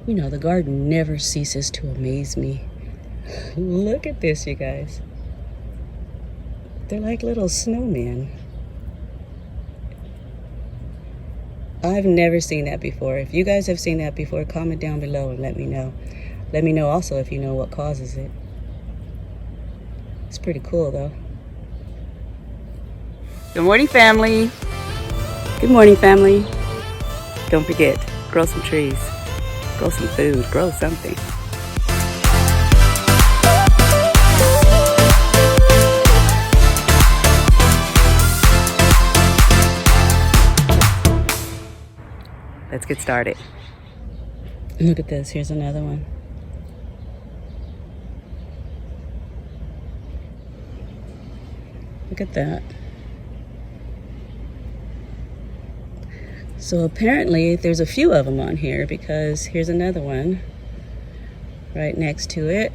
You know, the garden never ceases to amaze me. Look at this, you guys. They're like little snowmen. I've never seen that before. If you guys have seen that before, comment down below and let me know. Let me know also if you know what causes it. It's pretty cool though. Good morning, family. Good morning, family. Don't forget, grow some trees, grow some food, grow something. Let's get started. Look at this, here's another one. Look at that. So apparently there's a few of them on here because here's another one right next to it.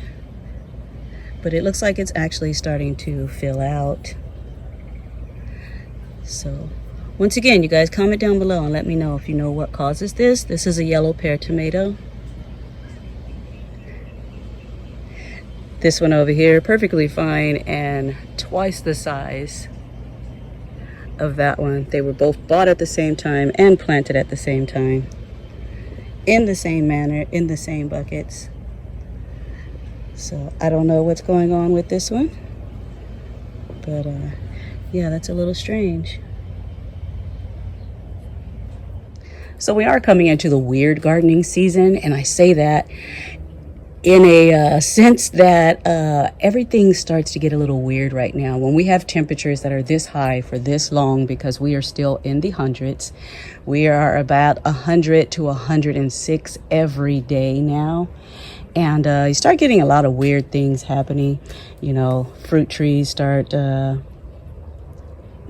But it looks like it's actually starting to fill out. So once again, you guys comment down below and let me know if you know what causes this. This is a yellow pear tomato. This one over here, perfectly fine and twice the size of that one. They were both bought at the same time and planted at the same time, in the same manner, in the same buckets. So I don't know what's going on with this one, but yeah, that's a little strange. So we are coming into the weird gardening season, and I say that in a sense that everything starts to get a little weird right now. When we have temperatures that are this high for this long, because we are still in the hundreds. We are about 100 to 106 every day now. And you start getting a lot of weird things happening. You know, fruit trees start...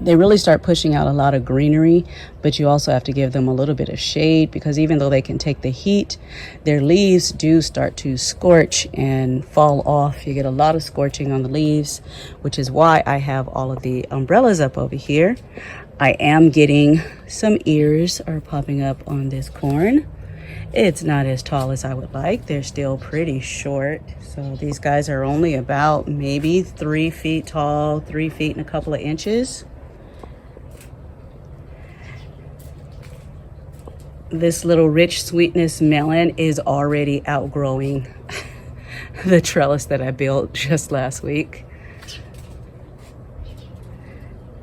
they really start pushing out a lot of greenery, but you also have to give them a little bit of shade because even though they can take the heat, their leaves do start to scorch and fall off. You get a lot of scorching on the leaves, which is why I have all of the umbrellas up over here. I am getting some ears are popping up on this corn. It's not as tall as I would like. They're still pretty short. So these guys are only about maybe 3 feet tall, 3 feet and a couple of inches. This little rich sweetness melon is already outgrowing the trellis that I built just last week.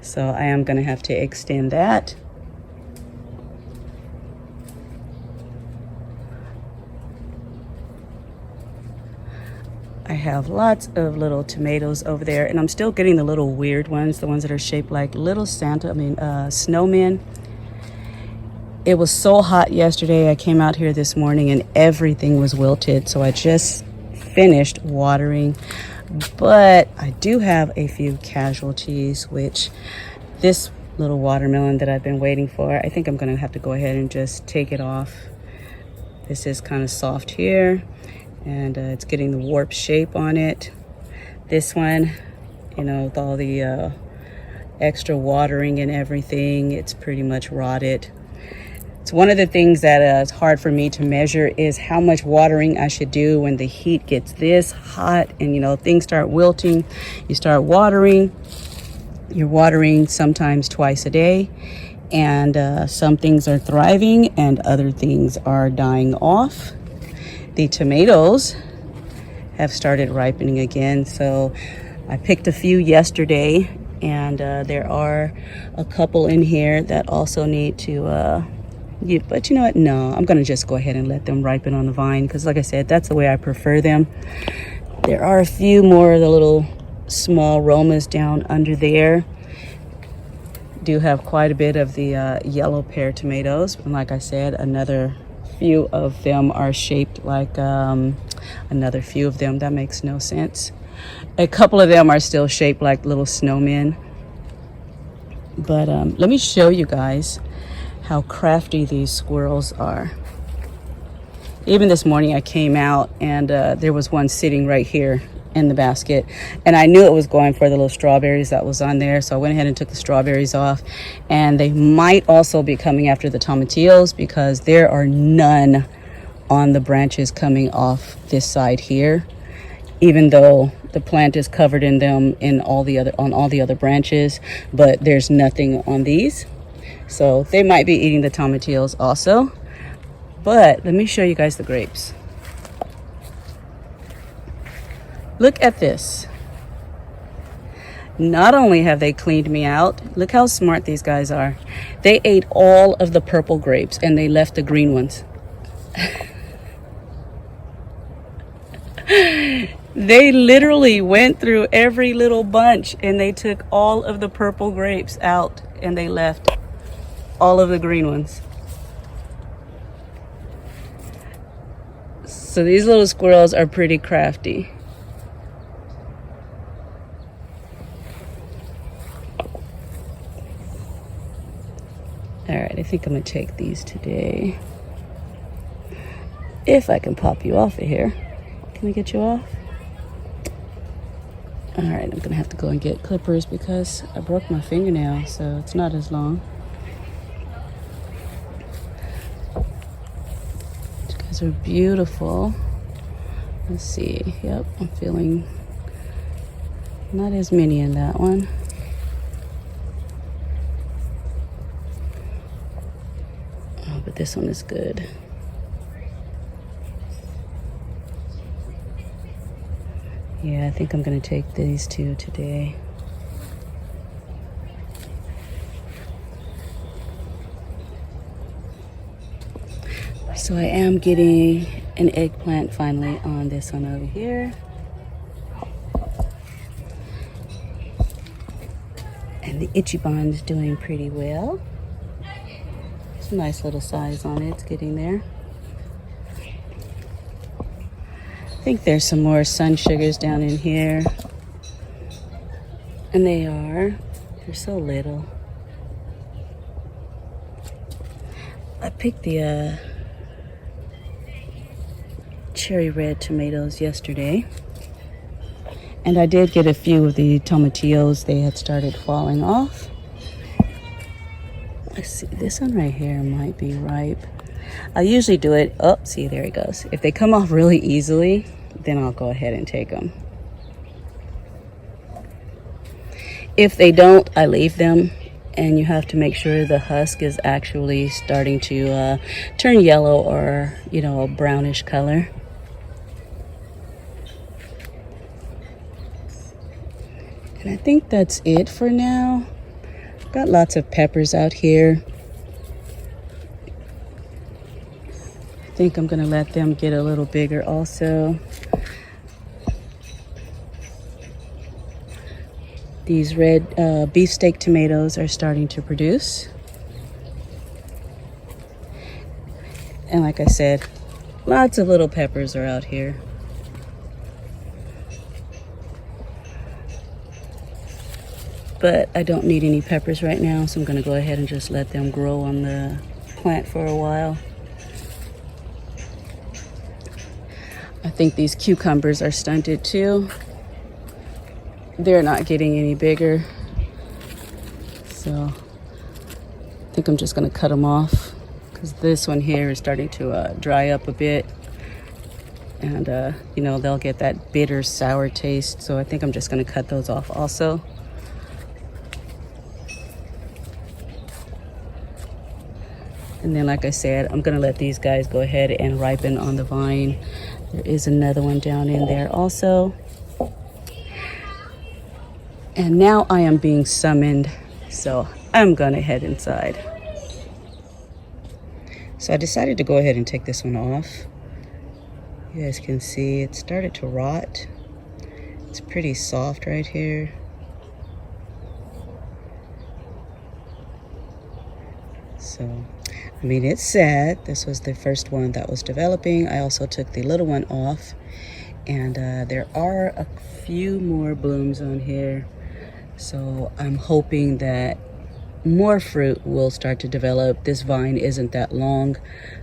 So I am going to have to extend that. I have lots of little tomatoes over there, and I'm still getting the little weird ones, the ones that are shaped like little snowmen. It was so hot yesterday. I came out here this morning and everything was wilted. So I just finished watering. But I do have a few casualties, which this little watermelon that I've been waiting for, I think I'm going to have to go ahead and just take it off. This is kind of soft here and it's getting the warp shape on it. This one, you know, with all the extra watering and everything, it's pretty much rotted. So one of the things that is hard for me to measure is how much watering I should do when the heat gets this hot and, you know, things start wilting. You start watering. You're watering sometimes twice a day. And some things are thriving and other things are dying off. The tomatoes have started ripening again. So I picked a few yesterday. And there are a couple in here that also need to... but you know what? No, I'm going to just go ahead and let them ripen on the vine because, like I said, that's the way I prefer them. There are a few more of the little small Romas down under there. Do have quite a bit of the yellow pear tomatoes. And like I said, another few of them are shaped like another few of them. That makes no sense. A couple of them are still shaped like little snowmen. But let me show you guys how crafty these squirrels are. Even this morning I came out and there was one sitting right here in the basket and I knew it was going for the little strawberries that was on there, so I went ahead and took the strawberries off. And they might also be coming after the tomatillos because there are none on the branches coming off this side here, even though the plant is covered in them on all the other branches, but there's nothing on these. So they might be eating the tomatillos also. But let me show you guys the grapes. Look at this. Not only have they cleaned me out, look how smart these guys are. They ate all of the purple grapes and they left the green ones. They literally went through every little bunch and they took all of the purple grapes out and they left all of the green ones. So these little squirrels are pretty crafty. All right, I think I'm gonna take these today. If I can pop you off of here. Can I get you off? All right, I'm gonna have to go and get clippers because I broke my fingernail, so it's not as long. These guys are beautiful. Let's see, yep, I'm feeling not as many in that one. Oh, but this one is good. Yeah, I think I'm gonna take these two today. So I am getting an eggplant finally on this one over here. And the Pt1 is doing pretty well. It's a nice little size on it, it's getting there. I think there's some more sun sugars down in here. And they're so little. I picked the cherry red tomatoes yesterday. And I did get a few of the tomatillos. They had started falling off. Let's see, this one right here might be ripe. I usually do it, oh, see, there it goes. If they come off really easily, then I'll go ahead and take them. If they don't, I leave them, and you have to make sure the husk is actually starting to turn yellow or, you know, a brownish color. And I think that's it for now. Got lots of peppers out here. I think I'm gonna let them get a little bigger also. These red beefsteak tomatoes are starting to produce. And like I said, lots of little peppers are out here. But I don't need any peppers right now, so I'm gonna go ahead and just let them grow on the plant for a while. I think these cucumbers are stunted too. They're not getting any bigger. So I think I'm just gonna cut them off because this one here is starting to dry up a bit. And you know, they'll get that bitter sour taste. So I think I'm just gonna cut those off also. And then, like I said, I'm gonna let these guys go ahead and ripen on the vine. There is another one down in there also. And now I am being summoned, so I'm gonna head inside. So I decided to go ahead and take this one off. You guys can see it started to rot. It's pretty soft right here. So, I mean, it's sad. This was the first one that was developing. I also took the little one off. And there are a few more blooms on here. So I'm hoping that more fruit will start to develop. This vine isn't that long,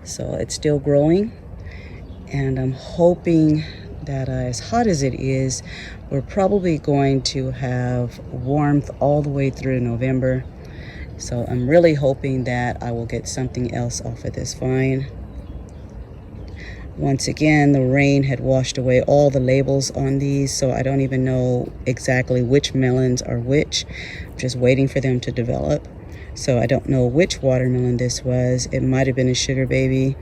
so it's still growing. And I'm hoping that as hot as it is, we're probably going to have warmth all the way through November. So I'm really hoping that I will get something else off of this vine. Once again, the rain had washed away all the labels on these, so I don't even know exactly which melons are which. I'm just waiting for them to develop. So I don't know which watermelon this was. It might have been a sugar baby.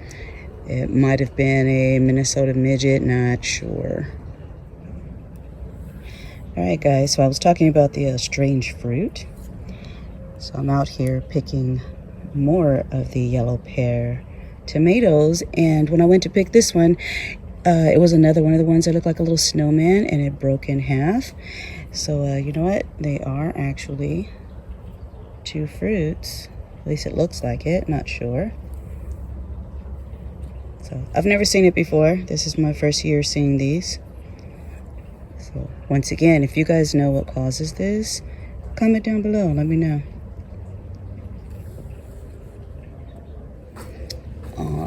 It might have been a Minnesota midget, not sure. All right, guys, so I was talking about the strange fruit. So I'm out here picking more of the yellow pear tomatoes, and when I went to pick this one, it was another one of the ones that looked like a little snowman, and it broke in half. So you know what? They are actually two fruits. At least it looks like it, not sure. So I've never seen it before. This is my first year seeing these. So once again, if you guys know what causes this, comment down below, let me know.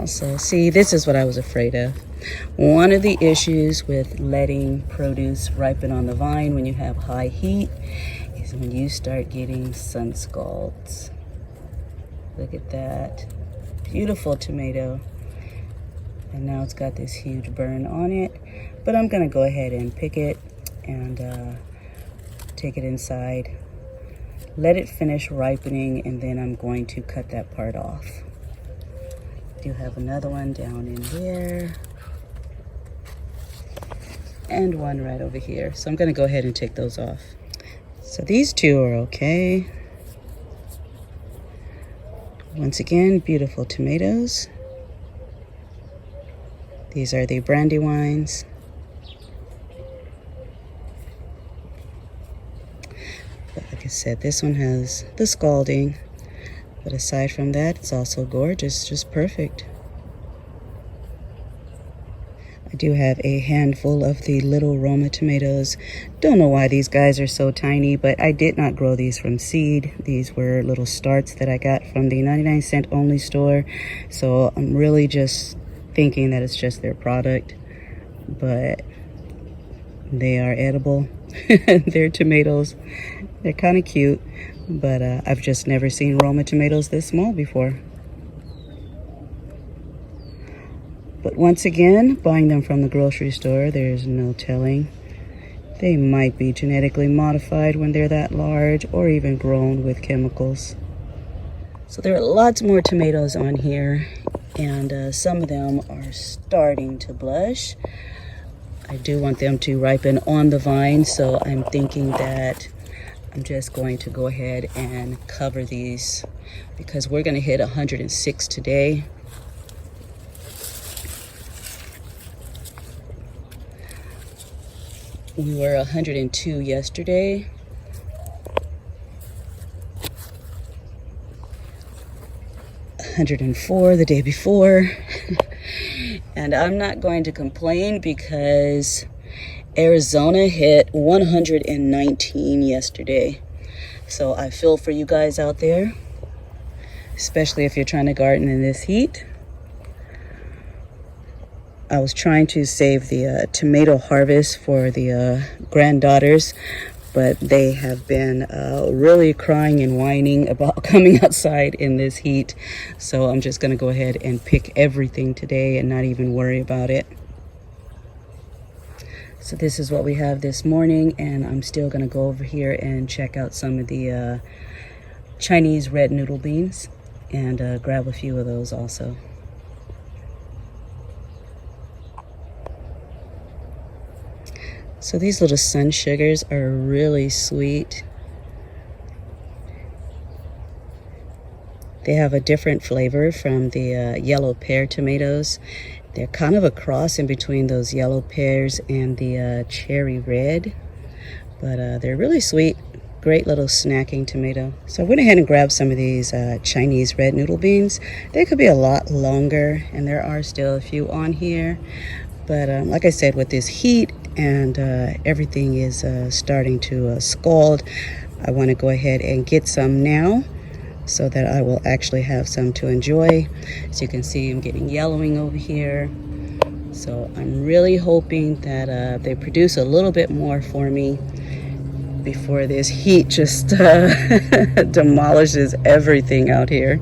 So see, this is what I was afraid of. One of the issues with letting produce ripen on the vine when you have high heat is when you start getting sun scalds. Look at that. Beautiful tomato. And now it's got this huge burn on it. But I'm gonna go ahead and pick it and take it inside. Let it finish ripening, and then I'm going to cut that part off. Do have another one down in there and one right over here, so I'm going to go ahead and take those off. So these two are okay. Once again, beautiful tomatoes. These are the Brandywines. But like I said, this one has the scalding. But aside from that, it's also gorgeous, just perfect. I do have a handful of the little Roma tomatoes. Don't know why these guys are so tiny, but I did not grow these from seed. These were little starts that I got from the 99-cent only store. So I'm really just thinking that it's just their product, but they are edible. They're tomatoes. They're kind of cute. But I've just never seen Roma tomatoes this small before. But once again, buying them from the grocery store, there's no telling. They might be genetically modified when they're that large, or even grown with chemicals. So there are lots more tomatoes on here, and some of them are starting to blush. I do want them to ripen on the vine, so I'm thinking that I'm just going to go ahead and cover these because we're going to hit 106 today. We were 102 yesterday. $104 the day before. And I'm not going to complain because Arizona hit 119 yesterday. So I feel for you guys out there, especially if you're trying to garden in this heat. I was trying to save the tomato harvest for the granddaughters, but they have been really crying and whining about coming outside in this heat. So I'm just gonna go ahead and pick everything today and not even worry about it. So this is what we have this morning, and I'm still gonna go over here and check out some of the Chinese red noodle beans and grab a few of those also. So these little sun sugars are really sweet. They have a different flavor from the yellow pear tomatoes. They're kind of a cross in between those yellow pears and the cherry red, but they're really sweet. Great little snacking tomato. So I went ahead and grabbed some of these Chinese red noodle beans. They could be a lot longer, and there are still a few on here. But like I said, with this heat and everything is starting to scald, I want to go ahead and get some now so that I will actually have some to enjoy. As you can see, I'm getting yellowing over here. So I'm really hoping that they produce a little bit more for me before this heat just demolishes everything out here.